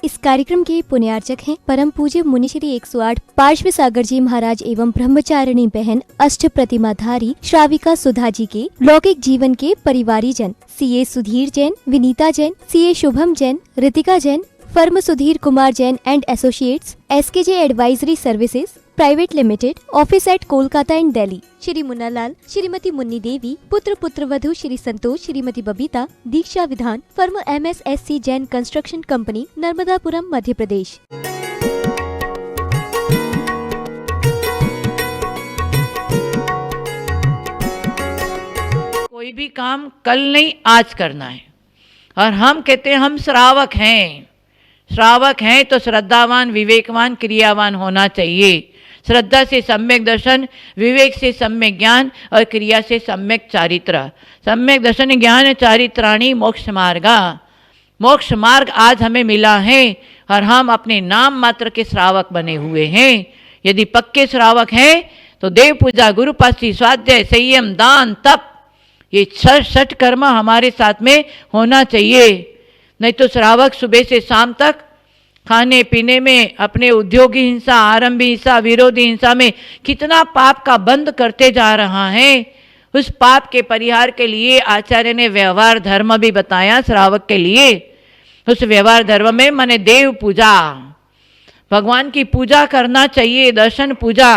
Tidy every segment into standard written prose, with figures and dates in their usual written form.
इस कार्यक्रम के पुण्यार्चक हैं परम पूज्य मुनि श्री 108 पार्श्व सागर जी महाराज एवं ब्रह्मचारिणी बहन अष्ट प्रतिमाधारी श्राविका सुधा जी के लौकिक जीवन के परिवारी जन CA Sudhir Jain, Vinita Jain, CA Shubham Jain, Ritika Jain, firm Sudhir Kumar Jain and associates, SKJ advisory services private limited, office at Kolkata and Delhi, Shri Munna Lal, Shrimati Munni Devi, पुत्र पुत्रवधू Shri Santosh, Shrimati Babita, Diksha Vidhan, firm MSSC Jain construction company, Narmadapuram, Madhya Pradesh. कोई भी काम कल नहीं आज करना है, और हम कहते हैं हम श्रावक हैं। श्रावक हैं तो श्रद्धावान, विवेकवान, क्रियावान होना चाहिए। श्रद्धा से सम्यक दर्शन, विवेक से सम्यक ज्ञान और क्रिया से सम्यक चारित्र। सम्यक दर्शन ज्ञान चारित्राणी मोक्ष मार्गा। मोक्ष मार्ग आज हमें मिला है और हम अपने नाम मात्र के श्रावक बने हुए हैं। यदि पक्के श्रावक हैं तो देव पूजा, गुरुपासी, स्वाध्याय, संयम, दान, तप, ये छठ कर्म हमारे साथ में होना चाहिए। नहीं तो श्रावक सुबह से शाम तक खाने पीने में, अपने उद्योगी हिंसा, आरंभी हिंसा, विरोधी हिंसा में कितना पाप का बंद करते जा रहा है। उस पाप के परिहार के लिए आचार्य ने व्यवहार धर्म भी बताया श्रावक के लिए। उस व्यवहार धर्म में माने देव पूजा, भगवान की पूजा करना चाहिए, दर्शन पूजा।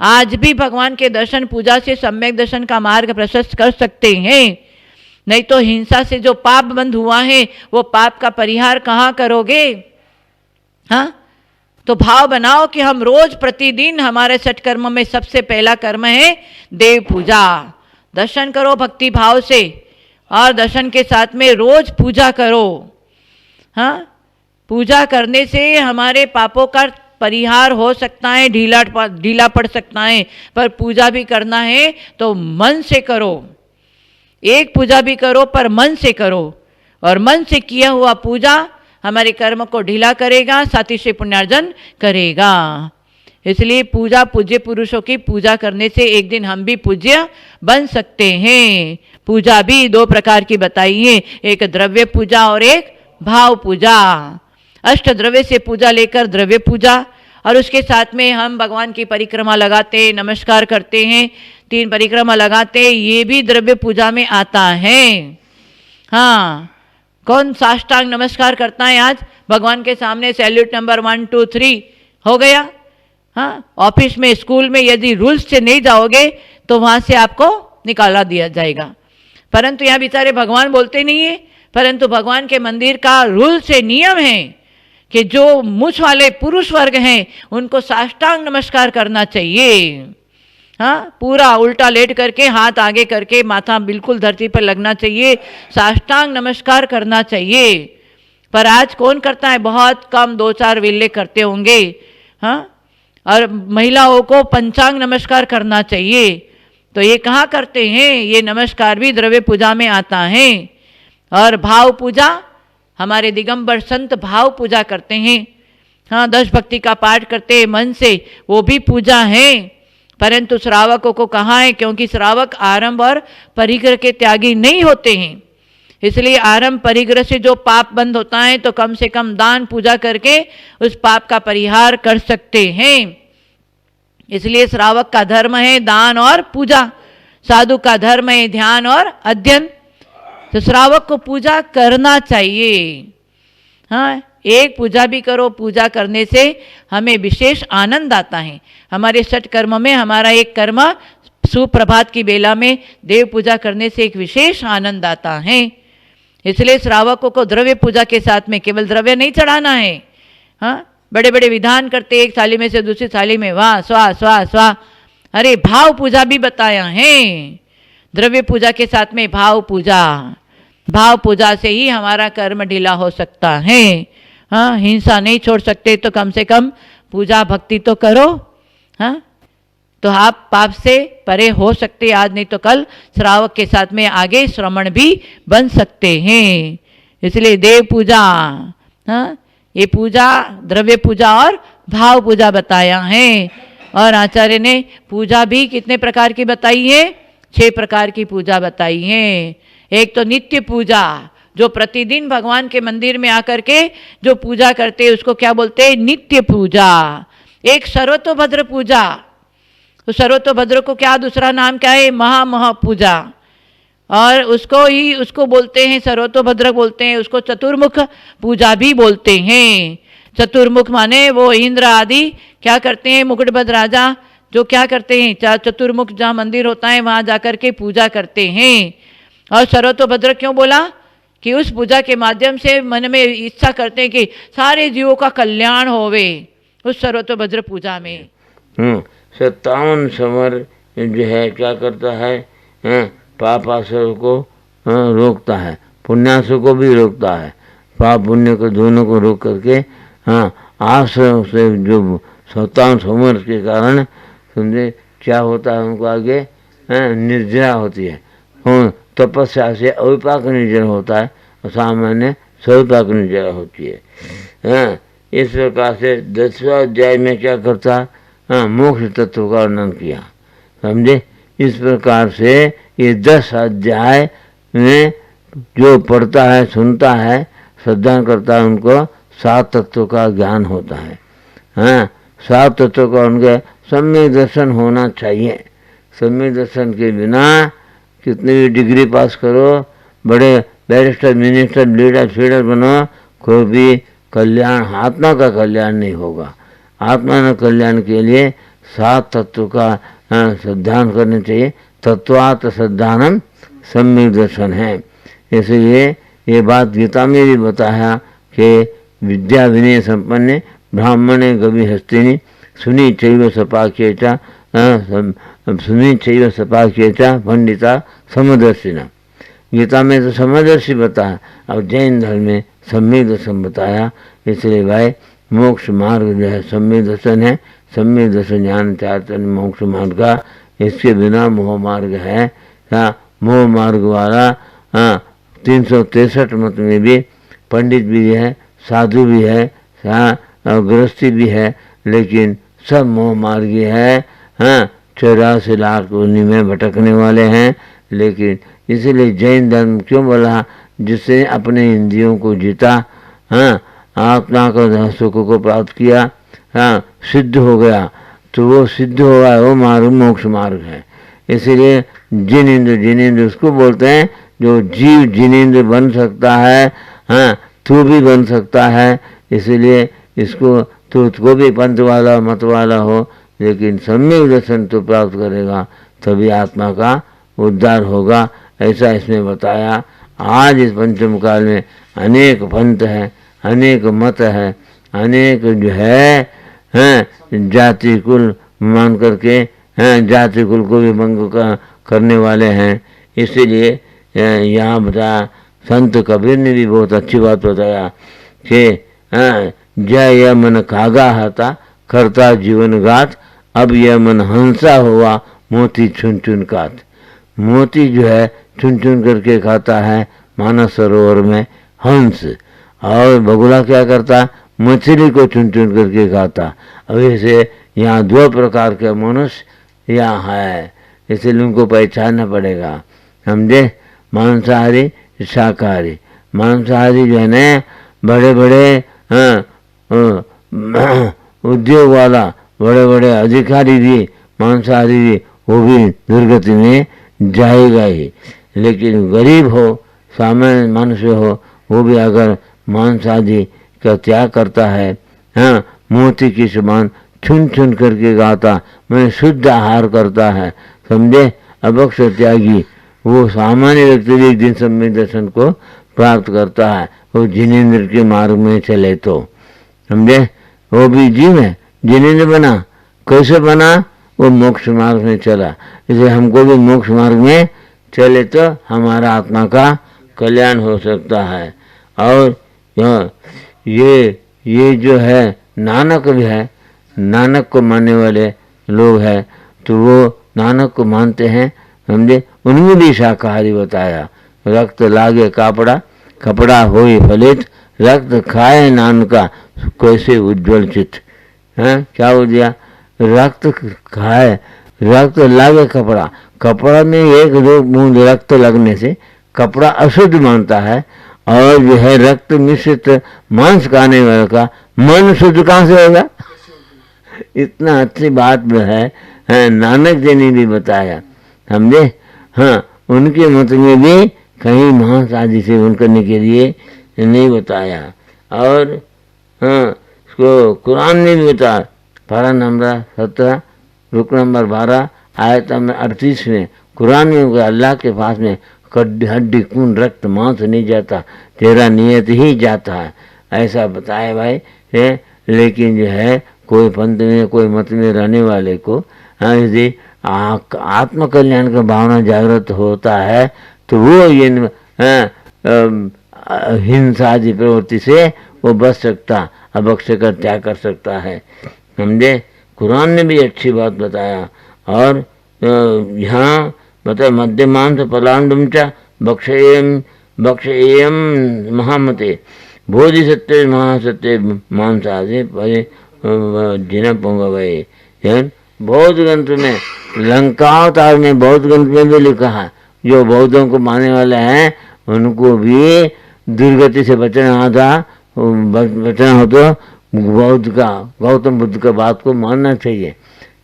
आज भी भगवान के दर्शन पूजा से सम्यक दर्शन का मार्ग प्रशस्त कर सकते हैं। नहीं तो हिंसा से जो पाप बंद हुआ है वो पाप का परिहार कहाँ करोगे? हाँ, तो भाव बनाओ कि हम रोज प्रतिदिन, हमारे छठ कर्म में सबसे पहला कर्म है देव पूजा। दर्शन करो भक्ति भाव से और दर्शन के साथ में रोज पूजा करो। हाँ, पूजा करने से हमारे पापों का परिहार हो सकता है, ढीला पड़ सकता है, पर पूजा भी करना है तो मन से करो। एक पूजा भी करो पर मन से करो, और मन से किया हुआ पूजा हमारे कर्म को ढीला करेगा, साथ ही से पुण्यार्जन करेगा। इसलिए पूजा, पूज्य पुरुषों की पूजा करने से एक दिन हम भी पूज्य बन सकते हैं। पूजा भी दो प्रकार की बताई है, एक द्रव्य पूजा और एक भाव पूजा। अष्ट द्रव्य से पूजा लेकर द्रव्य पूजा, और उसके साथ में हम भगवान की परिक्रमा लगाते, नमस्कार करते हैं, 3 परिक्रमा लगाते, ये भी द्रव्य पूजा में आता है। हाँ, कौन साष्टांग नमस्कार करता है आज भगवान के सामने? सैल्यूट नंबर 1 2 3 हो गया। हाँ, ऑफिस में, स्कूल में यदि रूल्स से नहीं जाओगे तो वहाँ से आपको निकाला दिया जाएगा। परंतु यहाँ बेचारे भगवान बोलते नहीं है, परंतु भगवान के मंदिर का रूल से नियम है कि जो मूछ वाले पुरुष वर्ग हैं उनको साष्टांग नमस्कार करना चाहिए। हाँ, पूरा उल्टा लेट करके, हाथ आगे करके, माथा बिल्कुल धरती पर लगना चाहिए, साष्टांग नमस्कार करना चाहिए। पर आज कौन करता है? बहुत कम, 2-4 विल्ले करते होंगे। हाँ, और महिलाओं को पंचांग नमस्कार करना चाहिए, तो ये कहाँ करते हैं? ये नमस्कार भी द्रव्य पूजा में आता है। और भाव पूजा, हमारे दिगंबर संत भाव पूजा करते हैं। हाँ, 10 भक्ति का पाठ करते हैं मन से, वो भी पूजा है। परंतु श्रावकों को कहाँ है? क्योंकि श्रावक आरंभ और परिग्रह के त्यागी नहीं होते हैं। इसलिए आरंभ परिग्रह से जो पाप बंद होता है तो कम से कम दान पूजा करके उस पाप का परिहार कर सकते हैं। इसलिए श्रावक का धर्म है दान और पूजा, साधु का धर्म है ध्यान और अध्ययन। तो श्रावक को पूजा करना चाहिए। हाँ, एक पूजा भी करो, पूजा करने से हमें विशेष आनंद आता है। हमारे छठ कर्म में हमारा एक कर्म सुप्रभात की बेला में देव पूजा करने से एक विशेष आनंद आता है। इसलिए श्रावकों को द्रव्य पूजा के साथ में केवल द्रव्य नहीं चढ़ाना है। हाँ, बड़े बड़े विधान करते, एक थाली में से दूसरी थाली में वाह स्वाह स्वाह स्वाह। अरे भाव पूजा भी बताया है। द्रव्य पूजा के साथ में भाव पूजा, भाव पूजा से ही हमारा कर्म ढीला हो सकता है। हाँ, हिंसा नहीं छोड़ सकते तो कम से कम पूजा भक्ति तो करो। हाँ, तो आप पाप से परे हो सकते, आज नहीं तो कल श्रावक के साथ में आगे श्रमण भी बन सकते हैं। इसलिए देव पूजा, हाँ, ये पूजा द्रव्य पूजा और भाव पूजा बताया है। और आचार्य ने पूजा भी कितने प्रकार की बताई है? 6 प्रकार की पूजा बताई है। एक तो नित्य पूजा, जो प्रतिदिन भगवान के मंदिर में आकर के जो पूजा करते हैं उसको क्या बोलते हैं? नित्य पूजा। एक सर्वतोभद्र पूजा, तो सर्वतोभद्र को क्या दूसरा नाम क्या है? महा पूजा। और उसको बोलते हैं, सर्वतोभद्र बोलते हैं, उसको चतुर्मुख पूजा भी बोलते हैं। चतुर्मुख माने वो इंद्र आदि क्या करते हैं? मुकुटबद्ध राजा जो क्या करते हैं? चतुर्मुख जहाँ मंदिर होता है वहाँ जाकर के पूजा करते हैं। और सर्वतोभद्र क्यों बोला? कि उस पूजा के माध्यम से मन में इच्छा करते हैं कि सारे जीवों का कल्याण होवे उस सर्वतोभद्र पूजा में। 57 समर जो है क्या करता है? पाप आसुर को रोकता है, पुण्यासुर को भी रोकता है। पाप पुण्य को दोनों को रोक करके आश्रम से जो 57 समर के कारण समझे क्या होता है? उनको आगे निर्जरा होती है। तपस्या से अविपाक निर्जरा होता है और सामान्य सविपाक निर्जरा होती है। इस प्रकार से 10वां अध्याय में क्या करता? मोक्ष तत्व का वर्णन किया, समझे। इस प्रकार से ये 10 अध्याय में जो पढ़ता है, सुनता है, श्रद्धा करता है, उनको 7 तत्वों का ज्ञान होता है। 7 तत्वों का उनके सम्यक दर्शन होना चाहिए। सम्यक दर्शन के बिना कितनी भी डिग्री पास करो, बड़े बैरिस्टर, मिनिस्टर, लीडर, फीडर बनो, कोई भी कल्याण, आत्मा का कल्याण नहीं होगा। आत्मा के कल्याण के लिए 7 तत्व का श्रद्धान करना चाहिए। तत्वात् श्रद्धानम सम्यक दर्शन है। इसलिए ये बात गीता में भी बताया कि विद्या विनय संपन्ने ब्राह्मणे गवि हस्तिनी सुनी चैव सपाख्येचा पंडिता समदर्शिना। गीता में तो समदर्शी बताया, और जैन धर्म में सम्यक दर्शन बताया। इसलिए भाई मोक्ष मार्ग जो है सम्यक दर्शन है। सम्यक दर्शन ज्ञान चाहते मोक्ष मार्ग का, इसके बिना मोह मार्ग है। मोह मार्ग वाला 363 मत में भी पंडित भी है, साधु भी है, गृहस्थी भी है, लेकिन सब मोह मार्गी है। 84 लाख उन्हीं में भटकने वाले हैं। लेकिन इसीलिए जैन धर्म क्यों बोला? जिसने अपने इंद्रियों को जीता, आत्मा को सुख को प्राप्त किया, सिद्ध हो गया, तो वो सिद्ध हो गया, वो मार्ग मोक्ष मार्ग है। इसलिए जिनेंद्र उसको बोलते हैं जो जीव जिनेंद्र बन सकता है। तू भी बन सकता है। इसलिए इसको तुझको भी पंथ वाला मत वाला हो, लेकिन सम्यक दर्शन तो प्राप्त करेगा, तभी आत्मा का उद्धार होगा। ऐसा इसमें बताया। आज इस पंचम काल में अनेक पंथ है, अनेक मत है, अनेक जो है जाति कुल मान करके जाति कुल को भी भंग करने वाले हैं। इसीलिए यहाँ बताया, संत कबीर ने भी बहुत अच्छी बात बताया कि जय यह मन खागा हता करता जीवन गात, अब यह मन हंसा हुआ मोती चुन चुन कात। मोती जो है चुन चुन करके खाता है मानस सरोवर में हंस, और बगुला क्या करता? मछली को चुन चुन करके खाता। अब ऐसे यहाँ 2 प्रकार के मनुष्य यहाँ है, इसलिए उनको पहचानना पड़ेगा, समझे। मांसाहारी, शाकाहारी। मांसाहारी जो है ना, बड़े बड़े उद्योग वाला, बड़े बड़े अधिकारी भी, मांसाहारी भी, वो भी दुर्गति में जाएगा ही। लेकिन गरीब हो, सामान्य मनुष्य हो, वो भी अगर मांस आदि का त्याग करता है, मोती की समान चुन चुन करके गाता, मैंने शुद्ध आहार करता है, समझे। अभक्ष त्यागी वो सामान्य व्यक्ति भी एक दिन सम्यक दर्शन को प्राप्त करता है, वो जिनेंद्र के मार्ग में चले तो, समझे। वो भी जीव है, जिनेंद्र बना। कैसे बना? वो मोक्ष मार्ग में चला। इसलिए हमको भी मोक्ष मार्ग में चले तो हमारा आत्मा का कल्याण हो सकता है। और ये जो है नानक भी है, नानक को मानने वाले लोग हैं, तो वो नानक को मानते हैं, समझे। उनमें भी शाकाहारी बताया। रक्त लागे कापड़ा, कपड़ा होई फलित, रक्त खाए नानका कैसे उज्ज्वल चित। क्या हो दिया? रक्त खाए, रक्त लागे कपड़ा, कपड़ा में 1-2 बूंद रक्त लगने से कपड़ा अशुद्ध मानता है, और जो है रक्त मिश्रित मांस खाने वाले का मन शुद्ध कहाँ से होगा? इतना अच्छी बात जो है नानक जी ने भी बताया, समझे। हाँ, उनके मत में भी कहीं मांस आदि सेवन करने के लिए नहीं बताया। और हाँ, इसको कुरान ने भी बताया, पारा नंबर 17 रुक नंबर 12 आयत नंबर 38 में कुरान में अल्लाह के पास में हड्डी खून रक्त मांस नहीं जाता, तेरा नियत ही जाता है, ऐसा बताया भाई है। लेकिन जो है कोई पंथ में कोई मत में रहने वाले को यदि आत्म कल्याण का भावना जागृत होता है तो वो ये हिंसा आदि प्रवृत्ति से वो बच सकता, अबक्ष कर त्याग कर सकता है, समझे। कुरान ने भी अच्छी बात बताया। और यहाँ बताया मध्य मांस पलांडुम च बक्षेयम महामते बोधिसत्व महासत्य मांसादि जिन पुंगवय। बौद्ध ग्रंथ में लंकावतार में बौद्ध ग्रंथ में भी लिखा है, जो बौद्धों को मानने वाले हैं उनको भी दुर्गति से बचना हो तो बौद्ध का गौतम बुद्ध का बात को मानना चाहिए।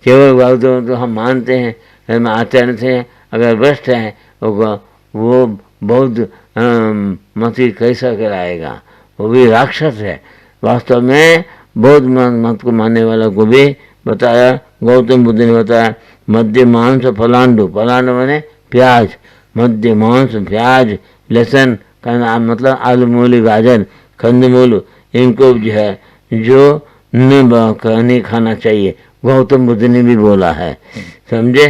केवल गौतम तो हम मानते हैं, हम आचरण से अगर भ्रष्ट है वो बौद्ध मत कैसा कराएगा, वो भी राक्षस है। वास्तव में बौद्ध मत को मानने वाला को भी बताया, गौतम बुद्ध ने बताया मध्य मांस फलांडु, फलांडु माने प्याज, मध्य मांस प्याज लहसुन का मतलब आलू मूली गाजर कंदमूल, इनको जो है जो नहीं खाना चाहिए, गौतम बुद्ध ने भी बोला है, समझे।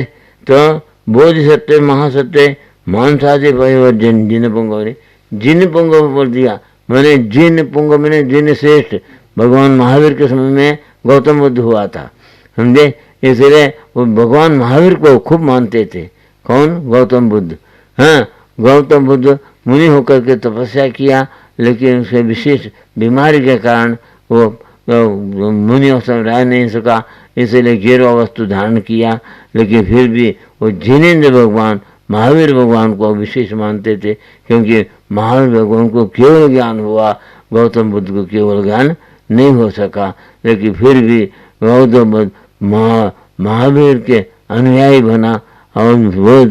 तो बोधिसत्व महासत्व मांसादि परिवर्जन जिन पुंगव ने जिन पुंगव बोल दिया, मैंने जिन पुंगव मैंने जिन श्रेष्ठ भगवान महावीर के समय में गौतम बुद्ध हुआ था, समझे। इसलिए वो भगवान महावीर को खूब मानते थे। कौन? गौतम बुद्ध। हाँ, गौतम बुद्ध मुनि होकर के तपस्या किया, लेकिन उसके विशेष बीमारी के कारण वो मुनि अवस्था में रह नहीं सका, इसलिए गेरुआ वस्तु धारण किया। लेकिन फिर भी वो जिनेंद्र भगवान महावीर भगवान को विशेष मानते थे, क्योंकि महावीर भगवान को केवल ज्ञान हुआ, गौतम बुद्ध को केवल ज्ञान नहीं हो सका। लेकिन फिर भी गौतम बुद्ध महावीर के अनुयायी बना और वो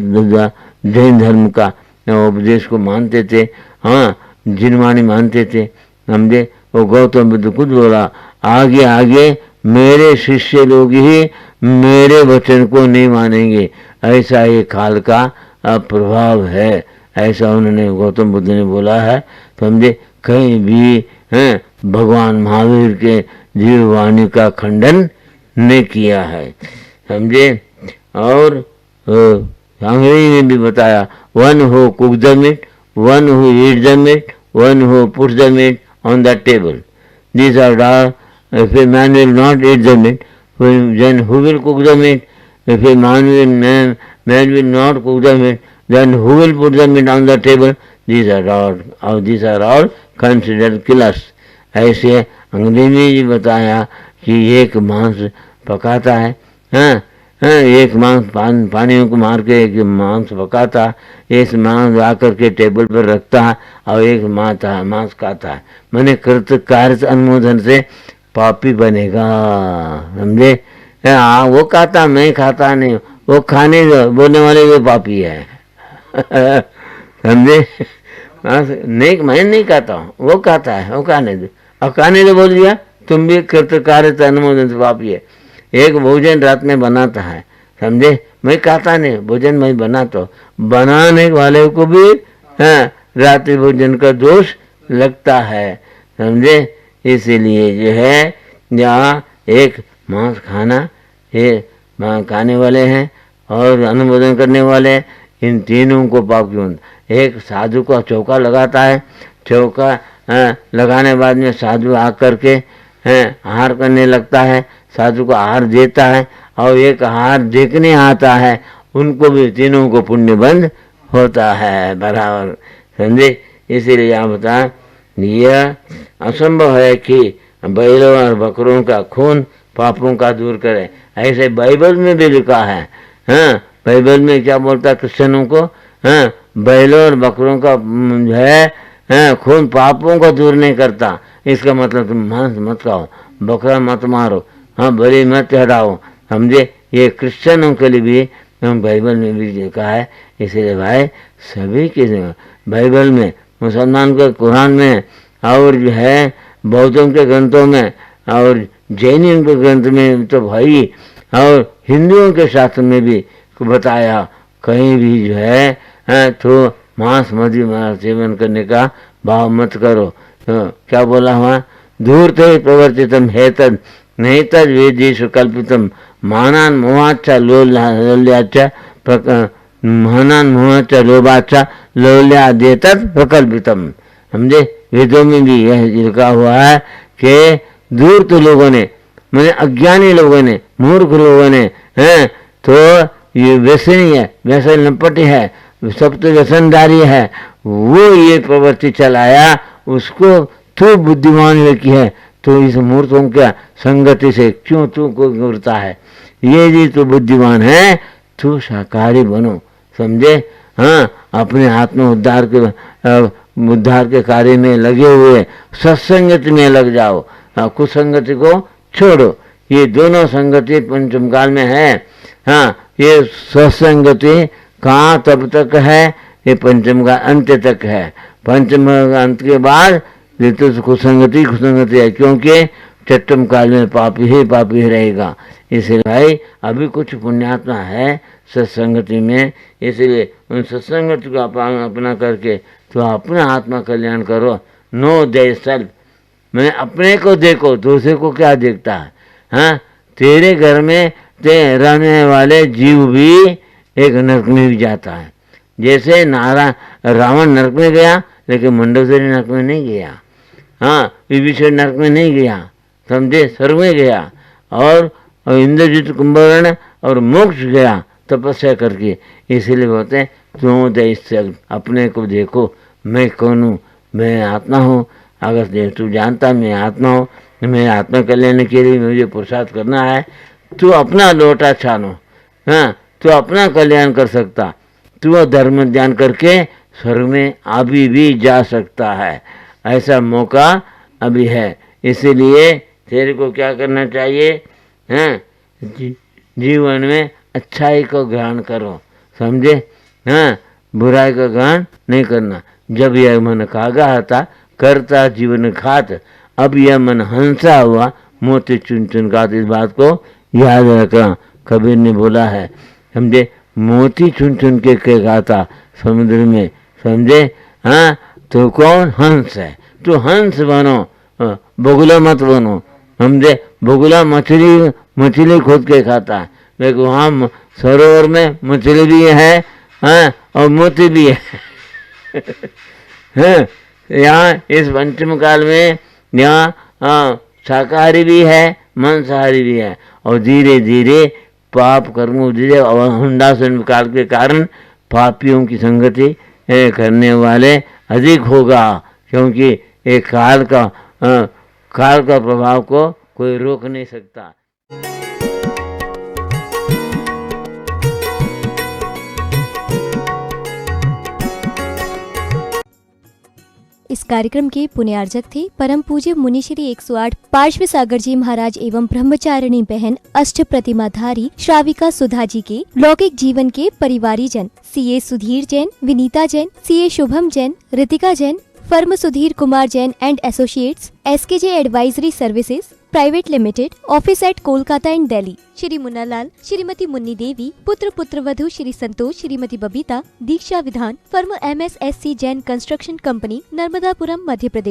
जैन धर्म का उपदेश को मानते थे। हाँ, जिनवाणी मानते थे, समझे। वो गौतम बुद्ध खुद बोला, आगे आगे मेरे शिष्य लोग ही मेरे वचन को नहीं मानेंगे, ऐसा ये काल का प्रभाव है, ऐसा उन्होंने गौतम बुद्ध ने बोला है, समझे। कहीं भी हैं भगवान महावीर के जीववाणी का खंडन नहीं किया है, समझे। और अंग्रेजी ने भी बताया, one who cook the meat, one who eat the meat, one who put the meat on the table. These are all. If a man will not eat the meat, then who will cook the meat? If a man will not cook the meat, then who will put the meat on the table? These are all considered killers. ऐसे अंग्रेजी ने बताया कि एक मांस पकाता है, हाँ, एक मांस पानियों को मार के एक मांस पकाता, एक मांस आकर के टेबल पर रखता है और एक मांस खाता है। मैंने कृत कार्य अनुमोदन से पापी बनेगा, समझे। वो खाता, मैं खाता नहीं, वो खाने बोलने वाले वो पापी है, समझे। नहीं, मैं नहीं खाता हूँ, वो खाता है, वो खाने दो। और खाने दो बोल दिया, तुम भी कृत कार्य अनुमोदन से पापी है। एक भोजन रात में बनाता है, समझे, मैं खाता नहीं, भोजन मैं बनाता हूँ, बनाने वाले को भी रात्रि भोजन का दोष लगता है, समझे। इसीलिए जो है यहाँ एक मांस खाना, ये खाने वाले हैं और अनुमोदन करने वाले, इन तीनों को पाप क्यों। एक साधु का चौका लगाता है, चौका लगाने बाद में साधु आकर के आहार करने लगता है, साधु को आहार देता है, और एक आहार देखने आता है, उनको भी तीनों को पुण्य बंद होता है बराबर, समझे। इसीलिए यहाँ बता, यह असंभव है कि बैलों और बकरों का खून पापों का दूर करे। ऐसे बाइबल में भी लिखा है। हाँ, बाइबल में क्या बोलता है क्रिश्चियनों को, हाँ, बैलों और बकरों का जो है खून पापों को दूर नहीं करता। इसका मतलब तुम मांस मत खाओ, बकरा मत मारो, हाँ बलि मत चढ़ाओ, समझे। ये क्रिश्चियनों के लिए भी बाइबल में भी कहा है। इसलिए भाई सभी के बाइबल में, मुसलमान के कुरान में, और जो है बौद्धों के ग्रंथों में, और जैनियों के ग्रंथ में तो भाई, और हिंदुओं के शास्त्र में भी बताया, कहीं भी जो है तो मांस मदि सेवन करने का भाव मत करो। तो क्या बोला हुआ, धूर्ते प्रवर्तितम हेतद नहीं तद वेदेषु कल्पितम मानान मोहाच्चा लोल्याच्चा मानान मोहाच्चा लोभाच्चा लोल्यादेतद प्रकल्पितम। समझे, वेदों में भी यह लिखा हुआ है कि धूर्त लोगों ने, मैंने अज्ञानी लोगों ने, मूर्ख लोगों ने हैं तो ये व्यसनी है, व्यसन लपटी है, सब तो व्यसनदारी है, वो ये प्रवृत्ति चलाया, उसको तू बुद्धिमान व्यक्ति है तो इस मूर्खों के संगति से क्यों तू को घूरता है। ये जी तू बुद्धिमान है, तू शाकाहारी बनो, समझे। हाँ, अपने आत्म उद्धार के कार्य में लगे हुए सत्संगति में लग जाओ, कुसंगति को छोड़ो। ये दोनों संगति पंचम काल में है। हाँ, ये सत्संगति कहाँ तब तक है, ये पंचम का अंत तक है। पंचम का अंत के बाद ये तो कुसंगति है, क्योंकि चट्टम काल में पापी ही रहेगा। इसलिए भाई अभी कुछ पुण्यात्मा है सत्संगति में, इसलिए उन सत्संगति को अपना करके तो अपना आत्मा कल्याण करो। नो दे सेल्फ, मैंने अपने को देखो, दूसरे को क्या देखता है। हाँ, तेरे घर में रहने वाले जीव भी एक नरक में भी जाता है। जैसे रावण नरक में गया, लेकिन मंडोदरी नरक में नहीं गया। हाँ, विभीषण नरक में नहीं गया, समझे, स्वर्ग में गया। और इंद्रजित कुंभकर्ण और मोक्ष गया तपस्या करके। इसीलिए बोलते हैं तुम दे सेल्फ, अपने को देखो, मैं कौन हूँ, मैं आत्मा हूँ। अगर तू जानता मैं आत्मा हूँ, मैं आत्मा कल्याण के लिए मुझे पुरुषार्थ करना है, तू अपना लोटा छानो। हाँ, तू अपना कल्याण कर सकता, तू धर्म ध्यान करके स्वर्ग में अभी भी जा सकता है। ऐसा मौका अभी है। इसीलिए तेरे को क्या करना चाहिए, हाँ, जीवन में अच्छाई को ग्रहण करो, समझे। हाँ, बुराई का ग्रहण नहीं करना। जब यह मन कागा था करता जीवन घात, अब यह मन हंसा हुआ मोती चुन चुन घात। इस बात को याद रखना, कबीर ने बोला है, समझे। मोती चुन चुन के खाता समुद्र में, समझे। हाँ, तो कौन हंस है, तो हंस बनो, बगुला मत बनो, समझे। बगुला मछली खोद के खाता है, लेकिन वहाँ सरोवर में मछली भी है, हाँ, और मोती भी है। हाँ, यहाँ इस पंचम काल में यहाँ शाकाहारी भी है, मांसाहारी भी है। और धीरे धीरे पाप कर्मों धीरे हुंडासन काल के कारण पापियों की संगति करने वाले अधिक होगा, क्योंकि एक काल का प्रभाव को कोई रोक नहीं सकता। इस कार्यक्रम के पुण्यार्जक थे परम पूज्य मुनि श्री 108 पार्श्व सागर जी महाराज एवं ब्रह्मचारिणी बहन अष्ट प्रतिमाधारी श्राविका सुधा जी के लौकिक जीवन के परिवारी जन CA Sudhir Jain, Vinita Jain, CA Shubham Jain, Ritika Jain, firm Sudhir Kumar Jain and associates, SKJ advisory services private limited, office at Kolkata and Delhi, Shri Munna Lal, Shrimati Munni Devi, पुत्र वधु Shri Santosh, Shrimati Babita, Diksha Vidhan, firm MSSC Jain construction company, Narmadapuram, Madhya प्रदेश।